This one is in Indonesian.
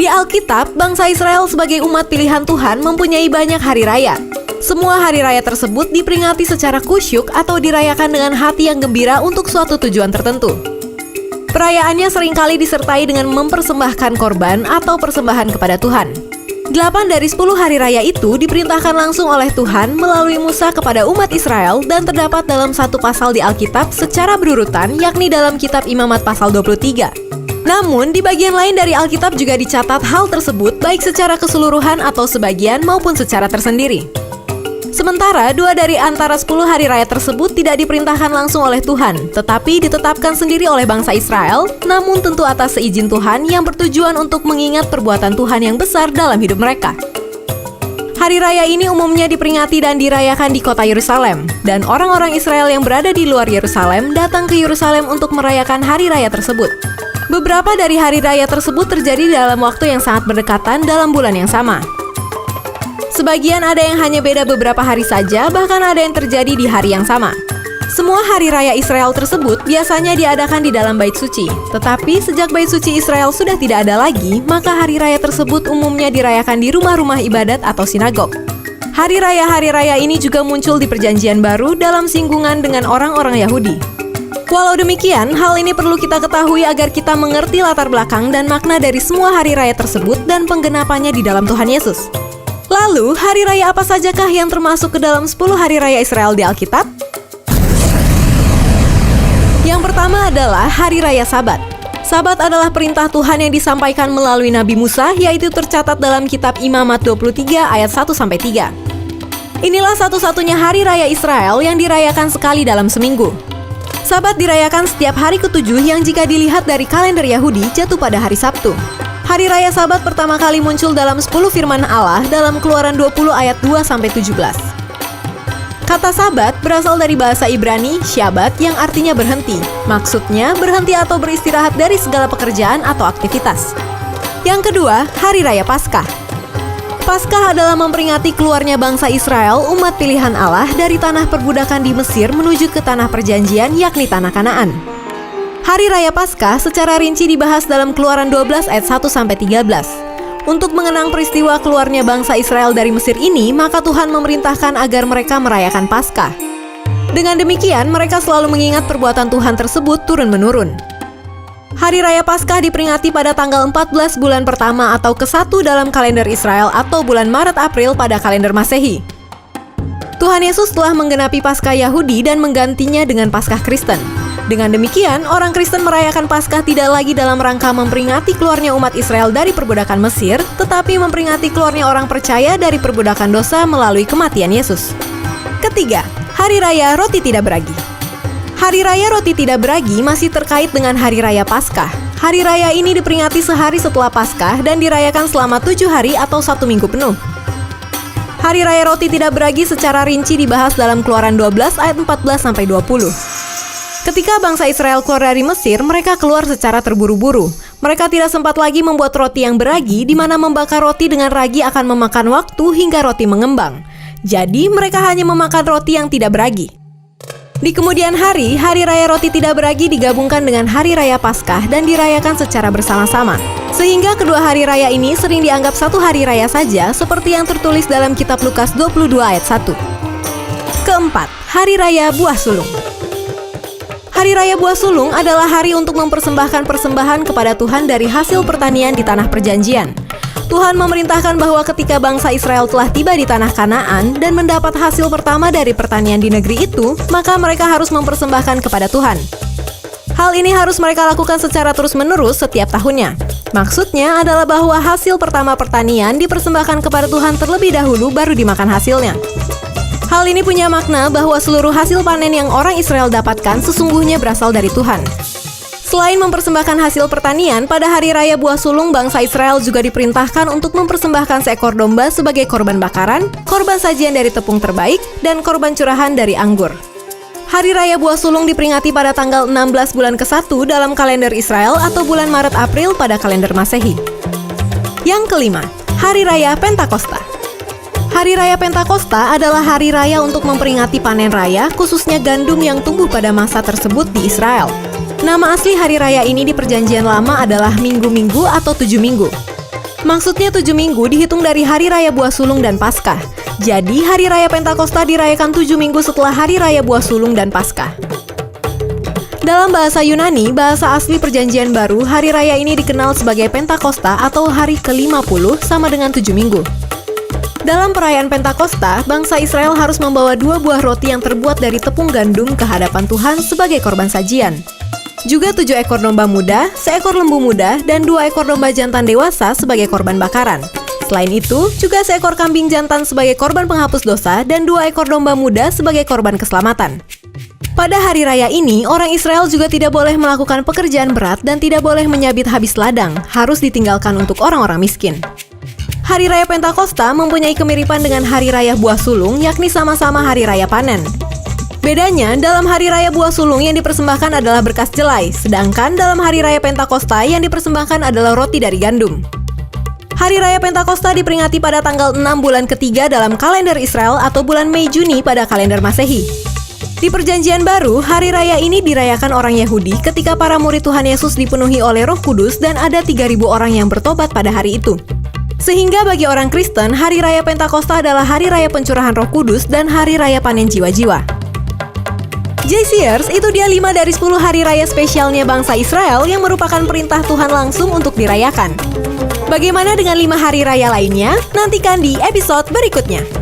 Di Alkitab, bangsa Israel sebagai umat pilihan Tuhan mempunyai banyak hari raya. Semua hari raya tersebut diperingati secara kusyuk atau dirayakan dengan hati yang gembira untuk suatu tujuan tertentu. Perayaannya seringkali disertai dengan mempersembahkan korban atau persembahan kepada Tuhan. 8 dari 10 hari raya itu diperintahkan langsung oleh Tuhan melalui Musa kepada umat Israel dan terdapat dalam satu pasal di Alkitab secara berurutan, yakni dalam kitab Imamat pasal 23. Namun, di bagian lain dari Alkitab juga dicatat hal tersebut baik secara keseluruhan atau sebagian maupun secara tersendiri. Sementara, 2 dari antara 10 hari raya tersebut tidak diperintahkan langsung oleh Tuhan, tetapi ditetapkan sendiri oleh bangsa Israel, namun tentu atas seizin Tuhan yang bertujuan untuk mengingat perbuatan Tuhan yang besar dalam hidup mereka. Hari raya ini umumnya diperingati dan dirayakan di kota Yerusalem, dan orang-orang Israel yang berada di luar Yerusalem datang ke Yerusalem untuk merayakan hari raya tersebut. Beberapa dari hari raya tersebut terjadi dalam waktu yang sangat berdekatan dalam bulan yang sama. Sebagian ada yang hanya beda beberapa hari saja, bahkan ada yang terjadi di hari yang sama. Semua hari raya Israel tersebut biasanya diadakan di dalam bait suci. Tetapi sejak bait suci Israel sudah tidak ada lagi, maka hari raya tersebut umumnya dirayakan di rumah-rumah ibadat atau sinagog. Hari raya ini juga muncul di Perjanjian Baru dalam singgungan dengan orang-orang Yahudi. Walau demikian, hal ini perlu kita ketahui agar kita mengerti latar belakang dan makna dari semua hari raya tersebut dan penggenapannya di dalam Tuhan Yesus. Lalu, hari raya apa sajakah yang termasuk ke dalam 10 hari raya Israel di Alkitab? Yang pertama adalah Hari Raya Sabat. Sabat adalah perintah Tuhan yang disampaikan melalui Nabi Musa, yaitu tercatat dalam kitab Imamat 23 ayat 1-3. Inilah satu-satunya hari raya Israel yang dirayakan sekali dalam seminggu. Sabat dirayakan setiap hari ke-7 yang jika dilihat dari kalender Yahudi jatuh pada hari Sabtu. Hari raya Sabat pertama kali muncul dalam 10 firman Allah dalam Keluaran 20 ayat 2-17. Kata Sabat berasal dari bahasa Ibrani Shabbat yang artinya berhenti. Maksudnya berhenti atau beristirahat dari segala pekerjaan atau aktivitas. Yang kedua, Hari Raya Paskah. Paskah adalah memperingati keluarnya bangsa Israel, umat pilihan Allah, dari tanah perbudakan di Mesir menuju ke tanah perjanjian, yakni tanah Kanaan. Hari Raya Paskah secara rinci dibahas dalam Keluaran 12 ayat 1-13. Untuk mengenang peristiwa keluarnya bangsa Israel dari Mesir ini, maka Tuhan memerintahkan agar mereka merayakan Paskah. Dengan demikian, mereka selalu mengingat perbuatan Tuhan tersebut turun-menurun. Hari Raya Paskah diperingati pada tanggal 14 bulan pertama atau ke-1 dalam kalender Israel atau bulan Maret-April pada kalender Masehi. Tuhan Yesus telah menggenapi Paskah Yahudi dan menggantinya dengan Paskah Kristen. Dengan demikian, orang Kristen merayakan Paskah tidak lagi dalam rangka memperingati keluarnya umat Israel dari perbudakan Mesir, tetapi memperingati keluarnya orang percaya dari perbudakan dosa melalui kematian Yesus. Ketiga, Hari Raya Roti Tidak Beragi. Hari Raya Roti Tidak Beragi masih terkait dengan Hari Raya Paskah. Hari raya ini diperingati sehari setelah Paskah dan dirayakan selama 7 hari atau 1 minggu penuh. Hari Raya Roti Tidak Beragi secara rinci dibahas dalam Keluaran 12 ayat 14-20. Ketika bangsa Israel keluar dari Mesir, mereka keluar secara terburu-buru. Mereka tidak sempat lagi membuat roti yang beragi, di mana membakar roti dengan ragi akan memakan waktu hingga roti mengembang. Jadi, mereka hanya memakan roti yang tidak beragi. Di kemudian hari, Hari Raya Roti Tidak Beragi digabungkan dengan Hari Raya Paskah dan dirayakan secara bersama-sama. Sehingga kedua hari raya ini sering dianggap satu hari raya saja, seperti yang tertulis dalam kitab Lukas 22 ayat 1. Keempat, Hari Raya Buah Sulung. Hari Raya Buah Sulung adalah hari untuk mempersembahkan persembahan kepada Tuhan dari hasil pertanian di tanah perjanjian. Tuhan memerintahkan bahwa ketika bangsa Israel telah tiba di tanah Kanaan dan mendapat hasil pertama dari pertanian di negeri itu, maka mereka harus mempersembahkan kepada Tuhan. Hal ini harus mereka lakukan secara terus-menerus setiap tahunnya. Maksudnya adalah bahwa hasil pertama pertanian dipersembahkan kepada Tuhan terlebih dahulu, baru dimakan hasilnya. Hal ini punya makna bahwa seluruh hasil panen yang orang Israel dapatkan sesungguhnya berasal dari Tuhan. Selain mempersembahkan hasil pertanian, pada Hari Raya Buah Sulung, bangsa Israel juga diperintahkan untuk mempersembahkan seekor domba sebagai korban bakaran, korban sajian dari tepung terbaik, dan korban curahan dari anggur. Hari Raya Buah Sulung diperingati pada tanggal 16 bulan ke-1 dalam kalender Israel atau bulan Maret-April pada kalender Masehi. Yang kelima, Hari Raya Pentakosta. Hari Raya Pentakosta adalah hari raya untuk memperingati panen raya, khususnya gandum yang tumbuh pada masa tersebut di Israel. Nama asli hari raya ini di Perjanjian Lama adalah minggu-minggu atau 7 minggu. Maksudnya 7 minggu dihitung dari Hari Raya Buah Sulung dan Paskah. Jadi Hari Raya Pentakosta dirayakan 7 minggu setelah Hari Raya Buah Sulung dan Paskah. Dalam bahasa Yunani, bahasa asli Perjanjian Baru, Hari Raya ini dikenal sebagai Pentakosta atau Hari ke-50 sama dengan 7 minggu. Dalam perayaan Pentakosta, bangsa Israel harus membawa 2 buah roti yang terbuat dari tepung gandum ke hadapan Tuhan sebagai korban sajian. Juga 7 ekor domba muda, seekor lembu muda, dan 2 ekor domba jantan dewasa sebagai korban bakaran. Selain itu, juga seekor kambing jantan sebagai korban penghapus dosa dan 2 ekor domba muda sebagai korban keselamatan. Pada hari raya ini, orang Israel juga tidak boleh melakukan pekerjaan berat dan tidak boleh menyabit habis ladang, harus ditinggalkan untuk orang-orang miskin. Hari Raya Pentakosta mempunyai kemiripan dengan Hari Raya Buah Sulung, yakni sama-sama Hari Raya Panen. Bedanya, dalam Hari Raya Buah Sulung yang dipersembahkan adalah berkas jelai, sedangkan dalam Hari Raya Pentakosta yang dipersembahkan adalah roti dari gandum. Hari Raya Pentakosta diperingati pada tanggal 6 bulan ketiga dalam kalender Israel atau bulan Mei-Juni pada kalender Masehi. Di Perjanjian Baru, Hari Raya ini dirayakan orang Yahudi ketika para murid Tuhan Yesus dipenuhi oleh Roh Kudus dan ada 3.000 orang yang bertobat pada hari itu. Sehingga bagi orang Kristen, Hari Raya Pentakosta adalah Hari Raya Pencurahan Roh Kudus dan Hari Raya Panen Jiwa-Jiwa. JCers, itu dia 5 dari 10 hari raya spesialnya bangsa Israel yang merupakan perintah Tuhan langsung untuk dirayakan. Bagaimana dengan 5 hari raya lainnya? Nantikan di episode berikutnya.